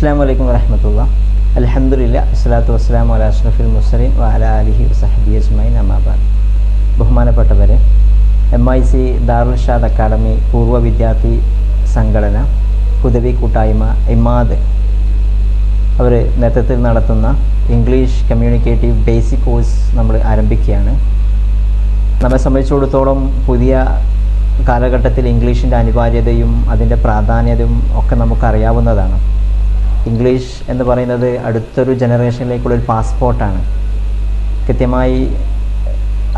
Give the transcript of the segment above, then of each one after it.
അസ്സലാമു അലൈക്കും വറഹ്മത്തുള്ളാഹി. അൽഹംദുലില്ലാഹ് വസ്സലാത്തു വസ്സലാമു അലാ അഷ്റഫിൽ മുർസലീൻ വഅലാ ആലിഹി വസഹ്ബിഹി അജ്മഈൻ അമ്മാ ബഅദ്. ബഹുമാനപ്പെട്ടവരെ, MIC ദാറുൽ ഇർഷാദ് അക്കാദമി പൂർവ്വ വിദ്യാർത്ഥി സംഘടന ഹുദവി കൂട്ടായ്മ ഇമാദ് അവർ നേതൃത്വത്തിൽ നടത്തുന്ന ഇംഗ്ലീഷ് കമ്മ്യൂണിക്കേറ്റീവ് ബേസിക് കോഴ്സ് നമ്മൾ ആരംഭിക്കുകയാണ്. നമ്മെ സംബന്ധിച്ചിടത്തോളം പുതിയ കാലഘട്ടത്തിൽ ഇംഗ്ലീഷിൻ്റെ അനിവാര്യതയും അതിൻ്റെ പ്രാധാന്യതയും ഒക്കെ നമുക്കറിയാവുന്നതാണ്. ഇംഗ്ലീഷ് എന്ന് പറയുന്നത് അടുത്തൊരു ജനറേഷനിലേക്കുള്ളൊരു പാസ്പോർട്ടാണ്. കൃത്യമായി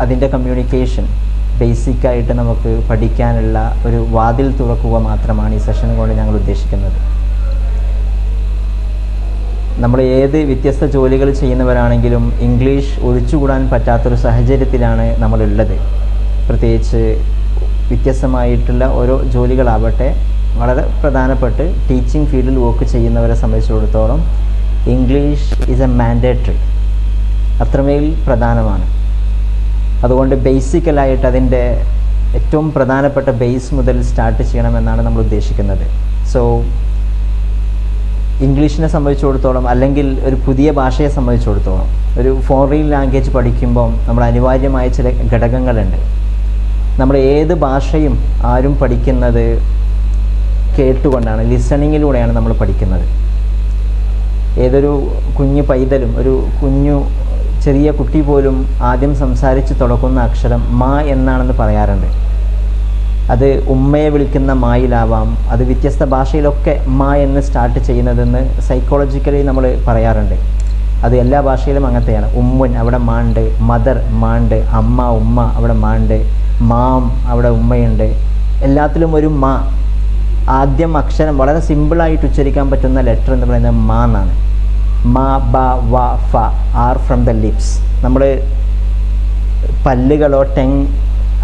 അതിൻ്റെ കമ്മ്യൂണിക്കേഷൻ ബേസിക്കായിട്ട് നമുക്ക് പഠിക്കാനുള്ള ഒരു വാതിൽ തുറക്കുക മാത്രമാണ് ഈ സെഷൻ കൊണ്ട് ഞങ്ങൾ ഉദ്ദേശിക്കുന്നത്. നമ്മൾ ഏത് വ്യത്യസ്ത ജോലികൾ ചെയ്യുന്നവരാണെങ്കിലും ഇംഗ്ലീഷ് ഒഴിച്ചുകൂടാൻ പറ്റാത്തൊരു സാഹചര്യത്തിലാണ് നമ്മളുള്ളത്. പ്രത്യേകിച്ച് വ്യത്യസ്തമായിട്ടുള്ള ഓരോ ജോലികളാവട്ടെ, വളരെ പ്രധാനപ്പെട്ട് ടീച്ചിങ് ഫീൽഡിൽ വർക്ക് ചെയ്യുന്നവരെ സംബന്ധിച്ചിടത്തോളം ഇംഗ്ലീഷ് ഈസ് എ മാൻഡേറ്ററി, അത്രമേൽ പ്രധാനമാണ്. അതുകൊണ്ട് ബേസിക്കലായിട്ട് അതിൻ്റെ ഏറ്റവും പ്രധാനപ്പെട്ട ബേസ് മുതൽ സ്റ്റാർട്ട് ചെയ്യണമെന്നാണ് നമ്മൾ ഉദ്ദേശിക്കുന്നത്. സോ ഇംഗ്ലീഷിനെ സംബന്ധിച്ചിടത്തോളം, അല്ലെങ്കിൽ ഒരു പുതിയ ഭാഷയെ സംബന്ധിച്ചിടത്തോളം, ഒരു ഫോറിൻ ലാംഗ്വേജ് പഠിക്കുമ്പം നമ്മൾ അനിവാര്യമായ ചില ഘടകങ്ങളുണ്ട്. നമ്മൾ ഏത് ഭാഷയും ആരും പഠിക്കുന്നത് കേട്ടുകൊണ്ടാണ്, ലിസണിങ്ങിലൂടെയാണ് നമ്മൾ പഠിക്കുന്നത്. ഏതൊരു കുഞ്ഞു പൈതലും, ഒരു കുഞ്ഞു ചെറിയ കുട്ടി പോലും ആദ്യം സംസാരിച്ച് തുടങ്ങുന്ന അക്ഷരം മാ എന്നാണെന്ന് പറയാറുണ്ട്. അത് ഉമ്മയെ വിളിക്കുന്ന മായിലാവാം, അത് വ്യത്യസ്ത ഭാഷയിലൊക്കെ മാ എന്ന് സ്റ്റാർട്ട് ചെയ്യുന്നതെന്ന് സൈക്കോളജിക്കലി നമ്മൾ പറയാറുണ്ട്. അത് എല്ലാ ഭാഷയിലും അങ്ങനത്തെയാണ്. ഉമ്മുൻ അവിടെ മാണ്ട്, മദർ മാണ്ട്, അമ്മ ഉമ്മ അവിടെ മാണ്ട്, മാം അവിടെ ഉമ്മയുണ്ട്. എല്ലാത്തിലും ഒരു മാ, ആദ്യം അക്ഷരം വളരെ സിമ്പിളായിട്ട് ഉച്ചരിക്കാൻ പറ്റുന്ന ലെറ്റർ എന്ന് പറയുന്നത് മാ എന്നാണ്. മാ, ബ, വ, ഫ ആർ ഫ്രം ദ ലിപ്സ്. നമ്മൾ പല്ലുകളോ ടെങ്,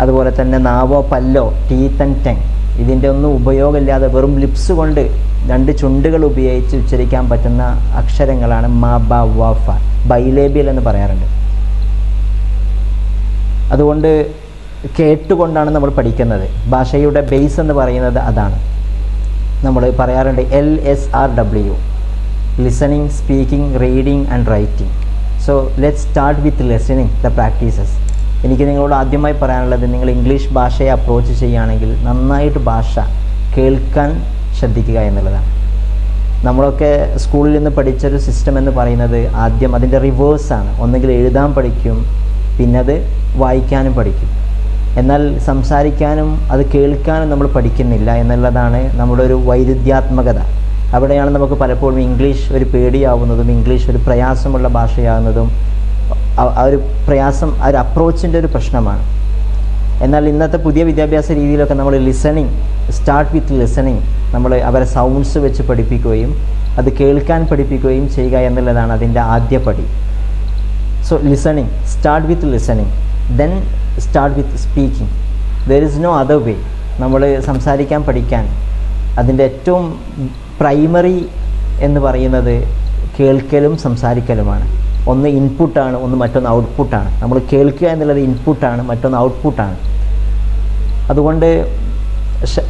അതുപോലെ തന്നെ നാവോ പല്ലോ, ടീത്ത് ആൻഡ് ടെങ്, ഇതിൻ്റെ ഒന്നും ഉപയോഗമില്ലാതെ വെറും ലിപ്സ് കൊണ്ട് രണ്ട് ചുണ്ടുകൾ ഉപയോഗിച്ച് ഉച്ചരിക്കാൻ പറ്റുന്ന അക്ഷരങ്ങളാണ് മാ, ബ, വ, ഫ. ബൈലേബിയൽ എന്ന് പറയാറുണ്ട്. അതുകൊണ്ട് കേട്ടുകൊണ്ടാണ് നമ്മൾ പഠിക്കുന്നത്. ഭാഷയുടെ ബേസ് എന്ന് പറയുന്നത് അതാണ്. നമ്മൾ പറയാറുണ്ട് LSRW, listening, speaking, reading and writing. So let's start with listening the practices. എനിക്ക് നിങ്ങളോട് ആദ്യമായി പറയാനുള്ളത്, നിങ്ങൾ ഇംഗ്ലീഷ് ഭാഷയെ അപ്രോച്ച് ചെയ്യുകയാണെങ്കിൽ നന്നായിട്ട് ഭാഷ കേൾക്കാൻ ശ്രദ്ധിക്കുക എന്നുള്ളതാണ്. നമ്മളൊക്കെ സ്കൂളിൽ നിന്ന് പഠിച്ചൊരു സിസ്റ്റം എന്ന് പറയുന്നത് ആദ്യം അതിൻ്റെ റിവേഴ്സാണ്. ഒന്നുകിൽ എഴുതാൻ പഠിക്കും, പിന്നെ അത് വായിക്കാനും പഠിക്കും. എന്നാൽ സംസാരിക്കാനും അത് കേൾക്കാനും നമ്മൾ പഠിക്കുന്നില്ല എന്നുള്ളതാണ് നമ്മുടെ ഒരു വൈരുദ്ധ്യാത്മകത. അവിടെയാണ് നമുക്ക് പലപ്പോഴും ഇംഗ്ലീഷ് ഒരു പേടിയാവുന്നതും ഇംഗ്ലീഷ് ഒരു പ്രയാസമുള്ള ഭാഷയാവുന്നതും. ആ ഒരു പ്രയാസം, ആ ഒരു അപ്രോച്ചിൻ്റെ ഒരു പ്രശ്നമാണ്. എന്നാൽ ഇന്നത്തെ പുതിയ വിദ്യാഭ്യാസ രീതിയിലൊക്കെ നമ്മൾ ലിസണിങ്, സ്റ്റാർട്ട് വിത്ത് ലിസണിങ്, നമ്മൾ അവരെ സൗണ്ട്സ് വെച്ച് പഠിപ്പിക്കുകയും അത് കേൾക്കാൻ പഠിപ്പിക്കുകയും ചെയ്യുക എന്നുള്ളതാണ് അതിൻ്റെ ആദ്യ പടി. So listening, start with listening, then start with speaking. There is no other way. നമ്മൾ സംസാരിക്കാൻ പഠിക്കാൻ അതിൻ്റെ ഏറ്റവും പ്രൈമറി എന്ന് പറയുന്നത് കേൾക്കലും സംസാരിക്കലുമാണ്. ഒന്ന് ഇൻപുട്ടാണ്, ഒന്ന് മറ്റൊന്ന് ഔട്ട്പുട്ടാണ്. നമ്മൾ കേൾക്കുക എന്നുള്ളത് ഇൻപുട്ടാണ്, മറ്റൊന്ന് ഔട്ട്പുട്ടാണ്. അതുകൊണ്ട്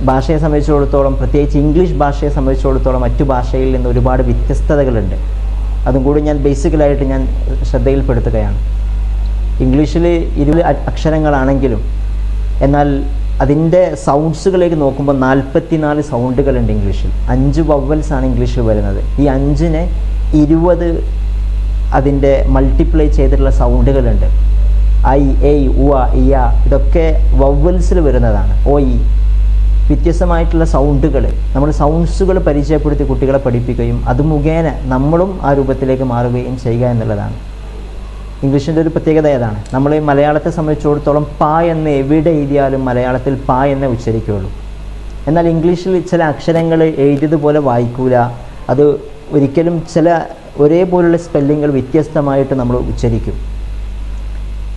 ഭാഷയെ സംബന്ധിച്ചിടത്തോളം, പ്രത്യേകിച്ച് ഇംഗ്ലീഷ് ഭാഷയെ സംബന്ധിച്ചിടത്തോളം മറ്റു ഭാഷയിൽ നിന്ന് ഒരുപാട് വ്യത്യസ്തതകളുണ്ട്. അതും കൂടി ഞാൻ ബേസിക്കലായിട്ട് ഞാൻ ശ്രദ്ധയിൽപ്പെടുത്തുകയാണ്. ഇംഗ്ലീഷിൽ 20 അക്ഷരങ്ങളാണെങ്കിലും എന്നാൽ അതിൻ്റെ സൗണ്ട്സുകളിലേക്ക് നോക്കുമ്പോൾ 44 സൗണ്ടുകളുണ്ട് ഇംഗ്ലീഷിൽ. 5 വവ്വൽസാണ് ഇംഗ്ലീഷിൽ വരുന്നത്. ഈ 5നെ 20 അതിൻ്റെ മൾട്ടിപ്ലൈ ചെയ്തിട്ടുള്ള സൗണ്ടുകളുണ്ട്. ഐ, എ, ഉവ, ഇയ, ഇതൊക്കെ വവ്വൽസിൽ വരുന്നതാണ്. ഓ, ഇ, വ്യത്യസ്തമായിട്ടുള്ള സൗണ്ടുകൾ. നമ്മൾ സൗണ്ട്സുകൾ പരിചയപ്പെടുത്തി കുട്ടികളെ പഠിപ്പിക്കുകയും അത് മുഖേന നമ്മളും ആ രൂപത്തിലേക്ക് മാറുകയും ചെയ്യുക എന്നുള്ളതാണ്. ഇംഗ്ലീഷിൻ്റെ ഒരു പ്രത്യേകത ഏതാണ്? നമ്മൾ മലയാളത്തെ സംബന്ധിച്ചിടത്തോളം പ എന്ന് എവിടെ എഴുതിയാലും മലയാളത്തിൽ പ എന്നേ ഉച്ചരിക്കുകയുള്ളൂ. എന്നാൽ ഇംഗ്ലീഷിൽ ചില അക്ഷരങ്ങൾ എഴുതിയതുപോലെ വായിക്കൂല. അത് ഒരിക്കലും ചില ഒരേപോലുള്ള സ്പെല്ലിങ്ങൾ വ്യത്യസ്തമായിട്ട് നമ്മൾ ഉച്ചരിക്കും.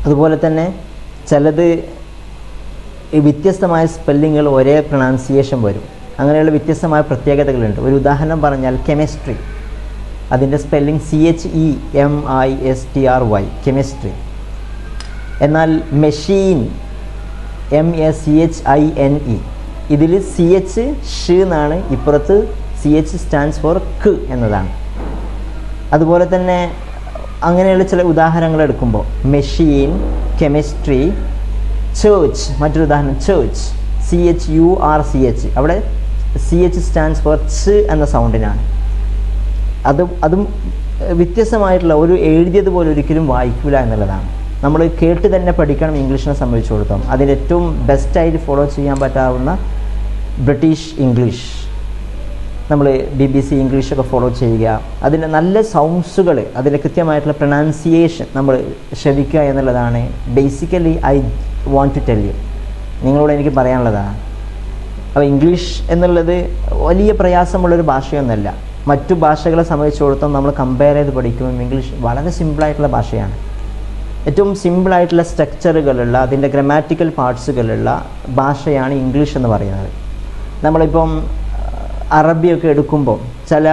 അതുപോലെ തന്നെ ചിലത് വ്യത്യസ്തമായ സ്പെല്ലിങ്ങൾ ഒരേ പ്രൊനൗൺസിയേഷൻ വരും. അങ്ങനെയുള്ള വ്യത്യസ്തമായ പ്രത്യേകതകളുണ്ട്. ഒരു ഉദാഹരണം പറഞ്ഞാൽ കെമിസ്ട്രി, അതിൻ്റെ സ്പെല്ലിംഗ് CHEMISTRY, കെമിസ്ട്രി. എന്നാൽ മെഷീൻ MECHINE, ഇതിൽ CH ഷ് എന്നാണ്, ഇപ്പുറത്ത് CH സ്റ്റാൻഡ്സ് ഫോർ ക് എന്നതാണ്. അതുപോലെ തന്നെ അങ്ങനെയുള്ള ചില ഉദാഹരണങ്ങൾ എടുക്കുമ്പോൾ മെഷീൻ, കെമിസ്ട്രി, ചേർച്ച്, മറ്റൊരു ഉദാഹരണം ചേർച്ച്, CHURCH, അവിടെ CH സ്റ്റാൻഡ്സ് ഫോർ ച് എന്ന സൗണ്ടിനാണ്. അതും വ്യത്യസ്തമായിട്ടുള്ള ഒരു എഴുതിയതുപോലെ ഒരിക്കലും വായിക്കില്ല എന്നുള്ളതാണ്. നമ്മൾ കേട്ട് തന്നെ പഠിക്കണം ഇംഗ്ലീഷിനെ സംബന്ധിച്ചിടത്തോളം. അതിന് ഏറ്റവും ബെസ്റ്റായിട്ട് ഫോളോ ചെയ്യാൻ പറ്റാവുന്ന ബ്രിട്ടീഷ് ഇംഗ്ലീഷ്, നമ്മൾ BBC ഇംഗ്ലീഷൊക്കെ ഫോളോ ചെയ്യുക, അതിൻ്റെ നല്ല സൗണ്ട്സുകൾ, അതിൻ്റെ കൃത്യമായിട്ടുള്ള പ്രൊനൗൺസിയേഷൻ നമ്മൾ ശ്രവിക്കുക എന്നുള്ളതാണ് basically I want to tell you, നിങ്ങളോട് എനിക്ക് പറയാനുള്ളതാണ്. അപ്പോൾ ഇംഗ്ലീഷ് എന്നുള്ളത് വലിയ പ്രയാസമുള്ളൊരു ഭാഷയൊന്നുമല്ല. മറ്റു ഭാഷകളെ സംബന്ധിച്ചിടത്തോളം നമ്മൾ കമ്പയർ ചെയ്ത് പഠിക്കുമ്പോൾ ഇംഗ്ലീഷ് വളരെ സിമ്പിളായിട്ടുള്ള ഭാഷയാണ്. ഏറ്റവും സിമ്പിളായിട്ടുള്ള സ്ട്രക്ചറുകളുള്ള, അതിൻ്റെ ഗ്രാമാറ്റിക്കൽ പാർട്സുകളുള്ള ഭാഷയാണ് ഇംഗ്ലീഷ് എന്ന് പറയുന്നത്. നമ്മളിപ്പം അറബിയൊക്കെ എടുക്കുമ്പോൾ ചില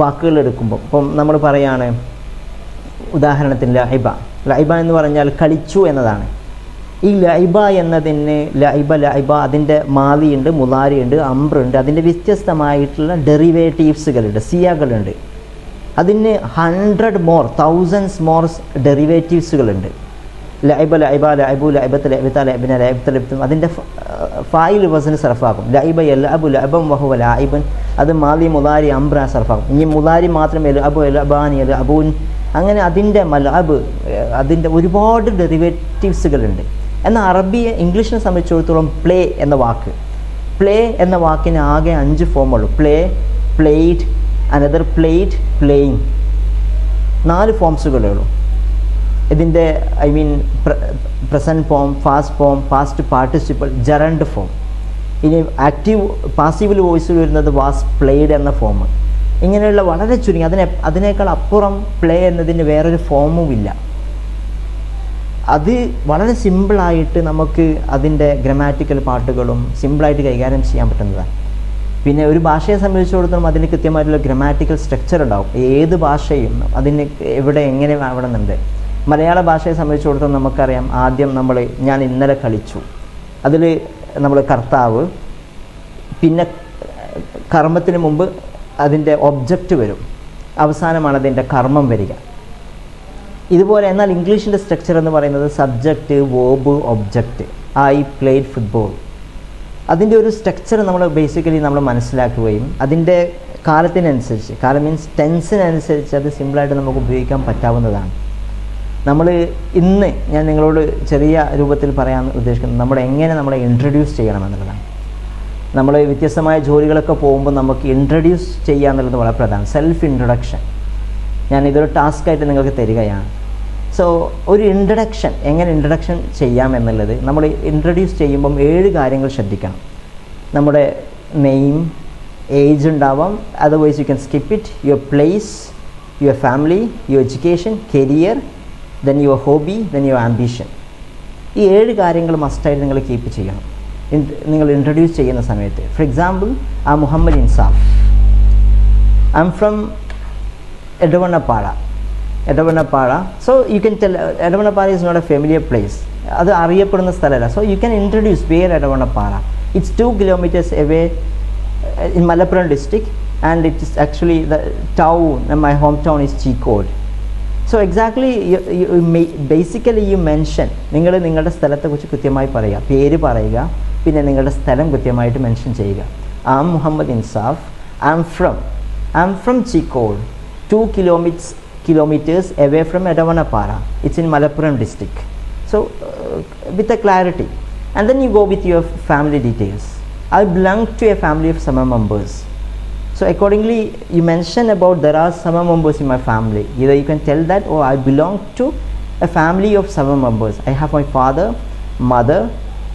വാക്കുകൾ എടുക്കുമ്പോൾ ഇപ്പം നമ്മൾ പറയാണ്, ഉദാഹരണത്തിന് ലൈബ എന്ന് പറഞ്ഞാൽ കളിച്ചു എന്നതാണ്. ഈ ലൈബ എന്നതിന് ലൈബ അതിൻ്റെ മാലിയുണ്ട്, മുലാരിയുണ്ട്, അംബ്രുണ്ട്, അതിൻ്റെ വ്യത്യസ്തമായിട്ടുള്ള ഡെറിവേറ്റീവ്സുകളുണ്ട്, സിയകളുണ്ട്. അതിന് 100 more, 1000s more ഡെറിവേറ്റീവ്സുകളുണ്ട്. Laiba, Laibu, ലൈബത്ത്, ലൈബത്ത, ലൈബിന, ലൈബത്ത്, ലൈബത്തും അതിൻ്റെ ഫായിൽ വസന് സർഫാക്കും. ലൈബ യൽഅബു ലഅബൻ വഹുവ ലായിബൻ, അത് മാലി, മുലാരി, അംബ്ര സർഫാക്കും. ഇനി മുലാരി മാത്രം യൽഅബു, യൽഅബാനി, യൽഅബൂൻ, അങ്ങനെ അതിൻ്റെ മൽഅബ്, അതിൻ്റെ ഒരുപാട് ഡെറിവേറ്റീവ്സുകളുണ്ട്. എന്നാൽ ഇംഗ്ലീഷിനെ സംബന്ധിച്ചിടത്തോളം പ്ലേ എന്ന വാക്ക്, പ്ലേ എന്ന വാക്കിന് ആകെ 5 ഫോമുള്ളൂ. Play, played, another played, playing, 4 ഫോംസുകളേ ഉള്ളൂ. ഇതിൻ്റെ present form, fast form, past participle, gerund form. ഇനി ആക്റ്റീവ് പാസീവിൽ വോയിസിൽ വരുന്നത് വാസ് പ്ലേഡ് എന്ന ഫോം. ഇങ്ങനെയുള്ള വളരെ ചുരുങ്ങി, അതിനേക്കാൾ അപ്പുറം പ്ലേ എന്നതിന് വേറൊരു ഫോമും ഇല്ല. അത് വളരെ സിമ്പിളായിട്ട് നമുക്ക് അതിൻ്റെ ഗ്രാമാറ്റിക്കൽ പാർട്ടുകളും സിമ്പിളായിട്ട് കൈകാര്യം ചെയ്യാൻ പറ്റുന്നതാണ്. പിന്നെ ഒരു ഭാഷയെ സംബന്ധിച്ചിടത്തോളം അതിന് കൃത്യമായിട്ടുള്ള ഗ്രാമാറ്റിക്കൽ സ്ട്രക്ചർ ഉണ്ടാവും. ഏത് ഭാഷയും അതിന് എവിടെ എങ്ങനെ ആവണമെന്നുണ്ട്. മലയാള ഭാഷയെ സംബന്ധിച്ചിടത്തോളം നമുക്കറിയാം, ആദ്യം ഞാൻ ഇന്നലെ കളിച്ചു, അതിൽ നമ്മൾ കർത്താവ്, പിന്നെ കർമ്മത്തിന് മുമ്പ് അതിൻ്റെ ഒബ്ജക്റ്റ് വരും, അവസാനമാണ് അതിൻ്റെ കർമ്മം വരിക. ഇതുപോലെ. എന്നാൽ ഇംഗ്ലീഷിൻ്റെ സ്ട്രക്ചർ എന്ന് പറയുന്നത് subject, verb, object. I played football. അതിൻ്റെ ഒരു സ്ട്രക്ചർ ബേസിക്കലി നമ്മൾ മനസ്സിലാക്കുകയും അതിൻ്റെ കാലത്തിനനുസരിച്ച്, കാലം മീൻസ് ടെൻസിനനുസരിച്ച് അത് സിമ്പിളായിട്ട് നമുക്ക് ഉപയോഗിക്കാൻ പറ്റാവുന്നതാണ്. ഞാൻ നിങ്ങളോട് ചെറിയ രൂപത്തിൽ പറയാൻ ഉദ്ദേശിക്കുന്നത് എങ്ങനെ നമ്മളെ ഇൻട്രൊഡ്യൂസ് ചെയ്യണമെന്നുള്ളതാണ്. നമ്മൾ വ്യത്യസ്തമായ ജോലികളൊക്കെ പോകുമ്പോൾ നമുക്ക് ഇൻട്രൊഡ്യൂസ് ചെയ്യുക എന്നുള്ളത് വളരെ പ്രധാനം. സെൽഫ് ഇൻട്രൊഡക്ഷൻ ഇതൊരു ടാസ്ക്കായിട്ട് നിങ്ങൾക്ക് തരികയാണ്. സോ ഒരു എങ്ങനെ ഇൻട്രൊഡക്ഷൻ ചെയ്യാം എന്നുള്ളത് നമ്മൾ ഇൻട്രൊഡ്യൂസ് ചെയ്യുമ്പം 7 കാര്യങ്ങൾ ശ്രദ്ധിക്കണം. നമ്മുടെ നെയിം, ഏജ് ഉണ്ടാവാം, otherwise you can skip it, your place, your family, your education, career, then your hobby, then your ambition. ഈ 7 കാര്യങ്ങൾ മസ്റ്റായിട്ട് നിങ്ങൾ കീപ്പ് ചെയ്യണം നിങ്ങൾ ഇൻട്രൊഡ്യൂസ് ചെയ്യുന്ന സമയത്ത്. For example, Muhammad Insaf, I am from Edavanapada. So you can tell Edavanapada is not a familiar place. അത് അറിയപ്പെടുന്ന സ്ഥലമല്ല. So you can introduce where Edavanapada. It's 2 kilometers away in Malappuram district, and it is actually the town, and my hometown is Chikod. So exactly basically you mention, നിങ്ങളുടെ സ്ഥലത്തെക്കുറിച്ച് കൃത്യമായി പറയുക, പേര് പറയുക, പിന്നെ നിങ്ങളുടെ സ്ഥലം കൃത്യമായിട്ട് മെൻഷൻ ചെയ്യുക. I am Muhammad Insaf. I am from Chikod, 2 kilometers away from Edavanapada. It's in Malappuram district. So with a clarity, and then you go with your family details. I belong to a family of 7 members. So accordingly you mention about there are 7 members in my family. Either you can tell that, or I belong to a family of 7 members. I have my father, mother,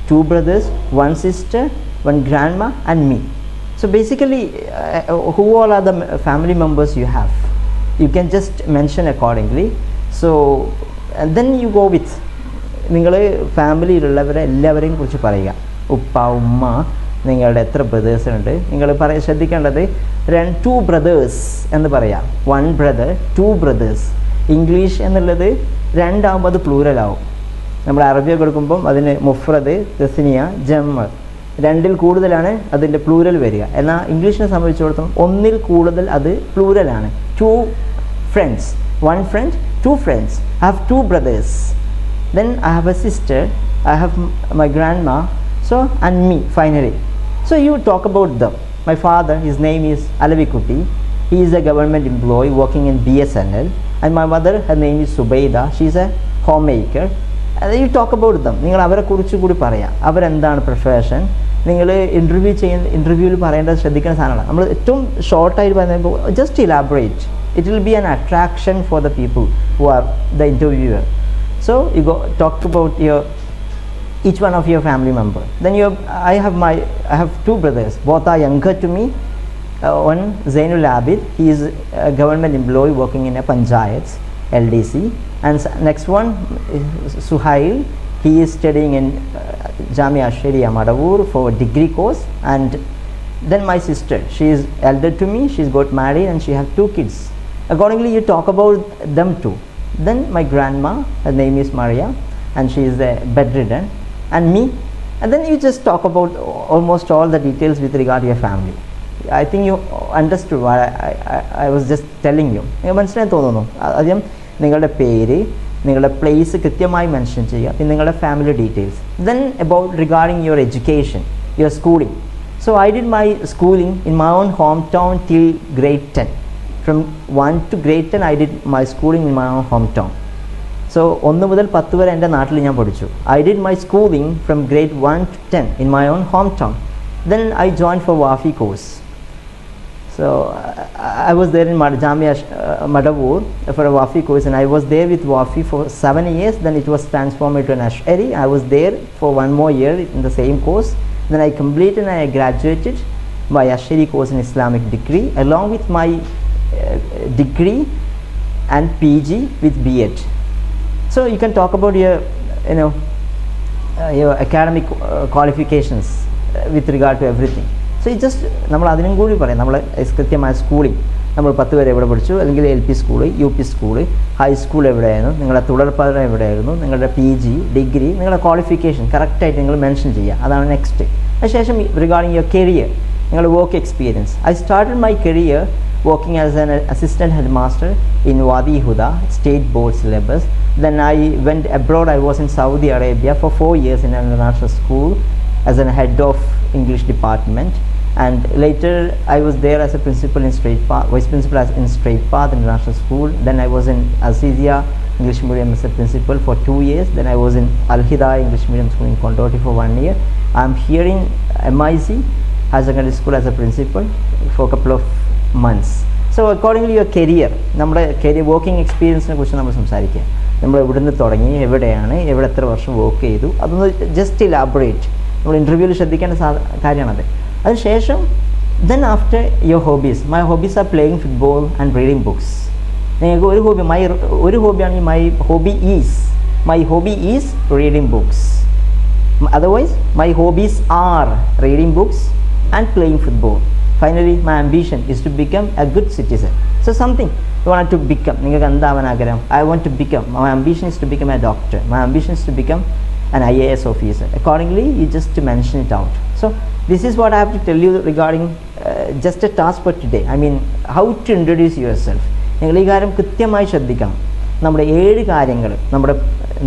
2 brothers, 1 sister, 1 grandma, and me. So basically who all are the family members you have, you can just mention accordingly. So and then you go with നിങ്ങൾ ഫാമിലിയിലുള്ളവരെ എല്ലാവരെയും കുറിച്ച് പറയുക. ഉപ്പ, ഉമ്മ, നിങ്ങളുടെ എത്ര brothers ഉണ്ട്. നിങ്ങൾ ശ്രദ്ധിക്കേണ്ടത് 2 ബ്രദേഴ്സ് എന്ന് പറയാം. 1 ബ്രദർ, 2 ബ്രദേഴ്സ്. ഇംഗ്ലീഷ് എന്നുള്ളത് 2 ആകുമ്പോൾ അത് പ്ലൂറൽ ആവും. നമ്മൾ അറബിയൊക്കെ എടുക്കുമ്പം അതിന് മുഫ്രദ്, തസ്നിയ, ജമ്മ്, രണ്ടിൽ കൂടുതലാണ് അതിൻ്റെ പ്ലൂരൽ വരിക. എന്നാൽ ഇംഗ്ലീഷിനെ സംബന്ധിച്ചിടത്തോളം ഒന്നിൽ കൂടുതൽ അത് പ്ലൂരലാണ്. 2 friends, 1 friend, 2 friends. I have 2 brothers. Then I have a sister, I have my grandma, so and me finally. So you talk about them. My father, his name is Alavikutti. He is a government employee working in BSNL. And my mother, her name is Subaida. She is a homemaker. And you talk about them. നിങ്ങൾ അവരെ കുറിച്ച് കൂടി പറയാം. അവരെന്താണ് profession, നിങ്ങൾ ഇൻ്റർവ്യൂവിൽ പറയേണ്ടത് ശ്രദ്ധിക്കുന്ന സാധനമാണ്. നമ്മൾ ഏറ്റവും ഷോർട്ടായിട്ട് പറയുമ്പോൾ just elaborate. It will be an attraction for the people who are the interviewer. So you go talk about each one of your family member. Then I have 2 brothers. Both are younger to me. One Zainul Abid, he is a government employee working in a panchayat LDC, and next one is Suhail. He is studying in Jamia Sharia Madavur for a degree course. And then my sister, she is elder to me. She's got married and she has 2 kids. Accordingly you talk about them too. Then my grandma, her name is Maria, and she is bedridden, and me, and then you just talk about almost all the details with regard to your family. I think you understood what I was just telling you. നിങ്ങൾ മനസ്സിലായി തോന്നുന്നു. ആദ്യം നിങ്ങളുടെ പേര്, നിങ്ങളുടെ place കൃത്യമായി mention ചെയ്യുക, പിന്നെ നിങ്ങളുടെ family details. Then about regarding your education, your schooling. So I did my schooling in my own hometown till grade 10. From 1 to grade 10 I did my schooling in my own hometown. So 1 മുതൽ 10 വരെ എൻ്റെ നാട്ടിൽ ഞാൻ പഠിച്ചു. I did my schooling from grade 1 to 10 in my own hometown. Then I joined for WAFI course. So I was there in Jamia Madavur for a WAFI course, and I was there with WAFI for 7 years. Then it was transformed into an Ash'ari. I was there for 1 more year in the same course. Then I completed and I graduated my Ash'ari course in Islamic degree along with my degree and PG with B.Ed. So you can talk about your academic qualifications with regard to everything. So you just നമ്മൾ അതിനും കൂടി പറയാം. നമ്മൾ കൃത്യമായ schooling, നമ്മൾ 10 വരെ എവിടെ പഠിച്ചു, അല്ലെങ്കിൽ LP school, UP school, high school എവിടെയായിരുന്നു, നിങ്ങളുടെ തുടർ പഠനം എവിടെയായിരുന്നു, നിങ്ങളുടെ PG, ഡിഗ്രി, നിങ്ങളുടെ ക്വാളിഫിക്കേഷൻ കറക്റ്റായിട്ട് നിങ്ങൾ മെൻഷൻ ചെയ്യുക. അതാണ് നെക്സ്റ്റ്. അതിനുശേഷം റിഗാർഡിങ് യുവർ കരിയർ, നിങ്ങളുടെ work experience. I started my career working as an assistant headmaster in Wadi Huda state board syllabus. Then I went abroad. I was in Saudi Arabia for 4 years in an international school as a head of English department, and later I was there as a principal in Straight Path, vice principal in Straight Path International School. Then I was in Azizia English Medium as a principal for 2 years. Then I was in Al Hidayah English Medium School in Kondoti for 1 year. I'm here in MIC Higher Secondary School as a principal for a couple of months. So accordingly your career, നമ്മുടെ career working എക്സ്പീരിയൻസിനെ കുറിച്ച് നമ്മൾ സംസാരിക്കുക. നമ്മൾ എവിടുന്ന് തുടങ്ങി, എവിടെയാണ്, എത്ര വർഷം വർക്ക് ചെയ്തു, അതൊന്ന് ജസ്റ്റ് ഇലാബറേറ്റ്. നമ്മൾ ഇൻ്റർവ്യൂവിൽ ശ്രദ്ധിക്കേണ്ട കാര്യമാണത്. അതിനുശേഷം then after your hobbies, my hobbies are playing football and reading books. നിങ്ങൾക്ക് ഒരു ഹോബിയാണെങ്കിൽ my hobby is reading books. Otherwise my hobbies are reading books and playing football. Finally my ambition is to become a good citizen. So something you want to become, നിങ്ങൾക്ക് എന്താവാൻ ആഗ്രഹം? I want to become, my ambition is to become a doctor, my ambition is to become an IAS officer. Accordingly you just mention it out. So this is what I have to tell you regarding just a task for today. I mean how to introduce yourself. നിങ്ങൾ ഈ കാര്യം കൃത്യമായി ശ്രദ്ധിക്കണം. നമ്മുടെ 7 കാര്യങ്ങൾ, നമ്മുടെ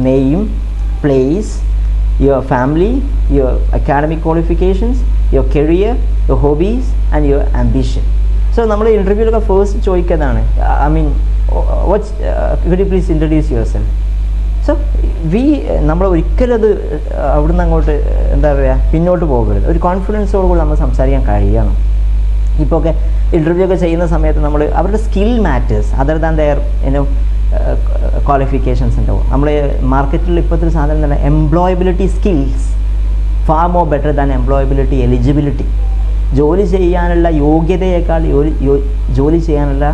name, place, your family, your academic qualifications, your career, your hobbies and your ambition. So നമ്മൾ ഇൻ്റർവ്യൂലൊക്കെ first ചോദിക്കുന്നതാണ്, I mean what's could you please introduce yourself. So നമ്മൾ ഒരിക്കലും അത് അവിടുന്ന് അങ്ങോട്ട് എന്താ പറയുക പിന്നോട്ട് പോകരുത്. ഒരു കോൺഫിഡൻസോടുകൂടി നമ്മൾ സംസാരിക്കാൻ കഴിയണം. ഇപ്പോൾ ഒക്കെ ഇൻ്റർവ്യൂ ഒക്കെ ചെയ്യുന്ന സമയത്ത് നമ്മൾ അവരുടെ skill matters other than there qualifications ഉണ്ടാവും. നമ്മൾ മാർക്കറ്റിൽ ഇപ്പോഴത്തെ ഒരു സാധനം തന്നെ employability skills far more better than employability eligibility. ജോലി ചെയ്യാനുള്ള യോഗ്യതയേക്കാൾ ജോലി ചെയ്യാനുള്ള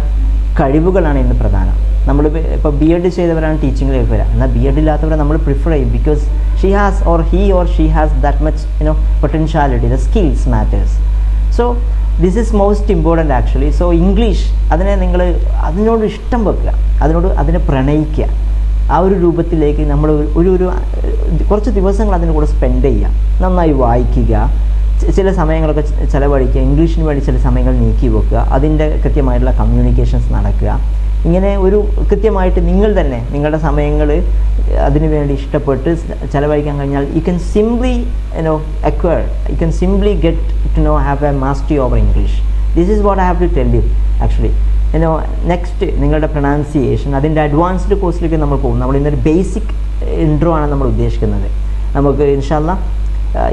കഴിവുകളാണ് ഇന്ന് പ്രധാനം. നമ്മൾ ഇപ്പോൾ B.Ed ചെയ്തവരാണ് ടീച്ചിങ്ങിലേക്ക് വരിക, എന്നാൽ B.Ed ഇല്ലാത്തവരെ നമ്മൾ പ്രിഫർ ചെയ്യും. Because she has or he or she has that much potentiality, the skills matters. So this is most important actually. So English നിങ്ങൾ അതിനോട് ഇഷ്ടം വെക്കുക, അതിനെ പ്രണയിക്കുക. ആ ഒരു രൂപത്തിലേക്ക് നമ്മൾ ഒരു കുറച്ച് ദിവസങ്ങൾ അതിൻ്റെ കൂടെ സ്പെൻഡ് ചെയ്യുക, നന്നായി വായിക്കുക, ചില സമയങ്ങളൊക്കെ ചിലവഴിക്കുക, ഇംഗ്ലീഷിന് വേണ്ടി ചില സമയങ്ങൾ നീക്കി വെക്കുക, അതിൻ്റെ കൃത്യമായിട്ടുള്ള കമ്മ്യൂണിക്കേഷൻസ് നടക്കുക. ഇങ്ങനെ ഒരു കൃത്യമായിട്ട് നിങ്ങൾ തന്നെ നിങ്ങളുടെ സമയങ്ങൾ അതിനു വേണ്ടി ഇഷ്ടപ്പെട്ട് ചിലവഴിക്കാൻ കഴിഞ്ഞാൽ you can simply acquire, you can simply get to have a mastery over English. This is what I have to tell you actually. Next നിങ്ങളുടെ പ്രൊനൗൺസിയേഷൻ, അതിൻ്റെ അഡ്വാൻസ്ഡ് കോഴ്സിലേക്ക് നമ്മൾ പോകും. നമ്മൾ ഇന്നൊരു ബേസിക് ഇൻട്രോ ആണ് നമ്മൾ ഉദ്ദേശിക്കുന്നത്. നമുക്ക് ഇൻഷാ അല്ലാഹ്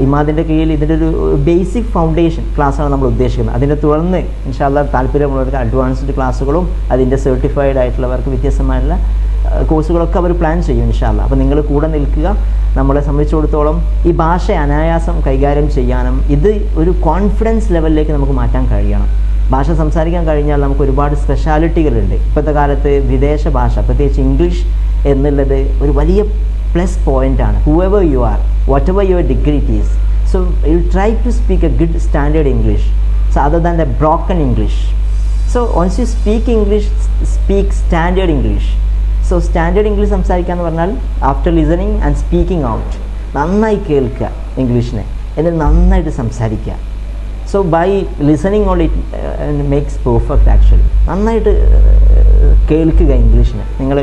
ഇമാദിൻ്റെ കീഴിൽ ഇതിൻ്റെ ഒരു ബേസിക് ഫൗണ്ടേഷൻ ക്ലാസ്സാണ് നമ്മൾ ഉദ്ദേശിക്കുന്നത്. അതിനെ തുടർന്ന് ഇൻഷാ അല്ലാഹ് താല്പര്യമുള്ളവർക്ക് അഡ്വാൻസ്ഡ് ക്ലാസ്സുകളും അതിൻ്റെ സർട്ടിഫൈഡ് ആയിട്ടുള്ളവർക്ക് വ്യത്യസ്തമായിട്ടുള്ള കോഴ്സുകളൊക്കെ അവർ പ്ലാൻ ചെയ്യും ഇൻഷാ അല്ലാഹ്. അപ്പോൾ നിങ്ങൾ കൂടെ നിൽക്കുക. നമ്മളെ സംബന്ധിച്ചിടത്തോളം ഈ ഭാഷ അനായാസം കൈകാര്യം ചെയ്യാനും ഇത് ഒരു കോൺഫിഡൻസ് ലെവലിലേക്ക് നമുക്ക് മാറ്റാൻ കഴിയണം. ഭാഷ സംസാരിക്കാൻ കഴിഞ്ഞാൽ നമുക്ക് ഒരുപാട് സ്പെഷ്യാലിറ്റികളുണ്ട്. ഇപ്പോഴത്തെ കാലത്ത് വിദേശ ഭാഷ, പ്രത്യേകിച്ച് ഇംഗ്ലീഷ് എന്നുള്ളത് ഒരു വലിയ പ്ലസ് പോയിൻ്റാണ്. whoever you are, whatever your degree it is, so you try to speak a good standard English, so other than the broken English. So once you speak English, speak standard English. So standard English സംസാരിക്കാന്ന് പറഞ്ഞാൽ after listening and speaking out, നന്നായി കേൾക്കുക ഇംഗ്ലീഷിനെ, എന്നിട്ട് നന്നായിട്ട് സംസാരിക്കുക. So by listening all it makes perfect actually. നന്നായിട്ട് കേൾക്കുക ഇംഗ്ലീഷിനെ. നിങ്ങൾ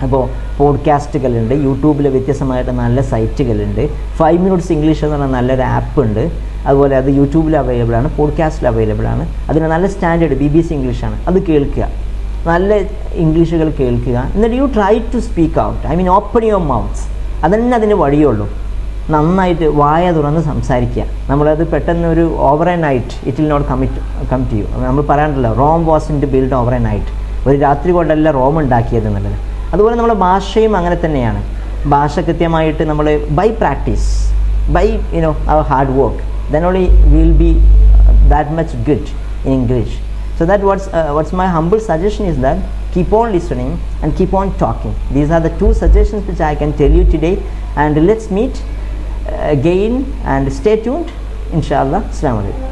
അപ്പോൾ പോഡ്കാസ്റ്റുകളുണ്ട്, യൂട്യൂബിൽ വ്യത്യസ്തമായിട്ട് നല്ല സൈറ്റുകളുണ്ട്. 5 minutes ഇംഗ്ലീഷ് എന്ന് പറഞ്ഞാൽ നല്ലൊരു ആപ്പ് ഉണ്ട്. അതുപോലെ അത് യൂട്യൂബിൽ അവൈലബിൾ ആണ്, പോഡ്കാസ്റ്റിൽ അവൈലബിൾ ആണ്. അതിന് നല്ല സ്റ്റാൻഡേർഡ് BBC ഇംഗ്ലീഷാണ്, അത് കേൾക്കുക. നല്ല ഇംഗ്ലീഷുകൾ കേൾക്കുക. എന്നിട്ട് you try to speak out, I mean open your mouths. അതന്നെ അതിന് വഴിയുള്ളൂ. നന്നായിട്ട് വായ തുറന്ന് സംസാരിക്കുക. നമ്മളത് പെട്ടെന്ന് ഒരു over a night it will not come to you. നമ്മൾ പറയാണ്ടല്ലോ, Rome was in to build over a night. ഒരു രാത്രി കൊണ്ടല്ല റോം ഉണ്ടാക്കിയത് എന്നുള്ളത്. അതുപോലെ നമ്മുടെ ഭാഷയും അങ്ങനെ തന്നെയാണ്. ഭാഷ കൃത്യമായിട്ട് നമ്മൾ by practice, by our hard work, then only we will be that much good in English. So that what's my humble suggestion is that keep on listening and keep on talking. These are the 2 suggestions which I can tell you today, and let's meet again and stay tuned inshallah. Assalamu alaikum.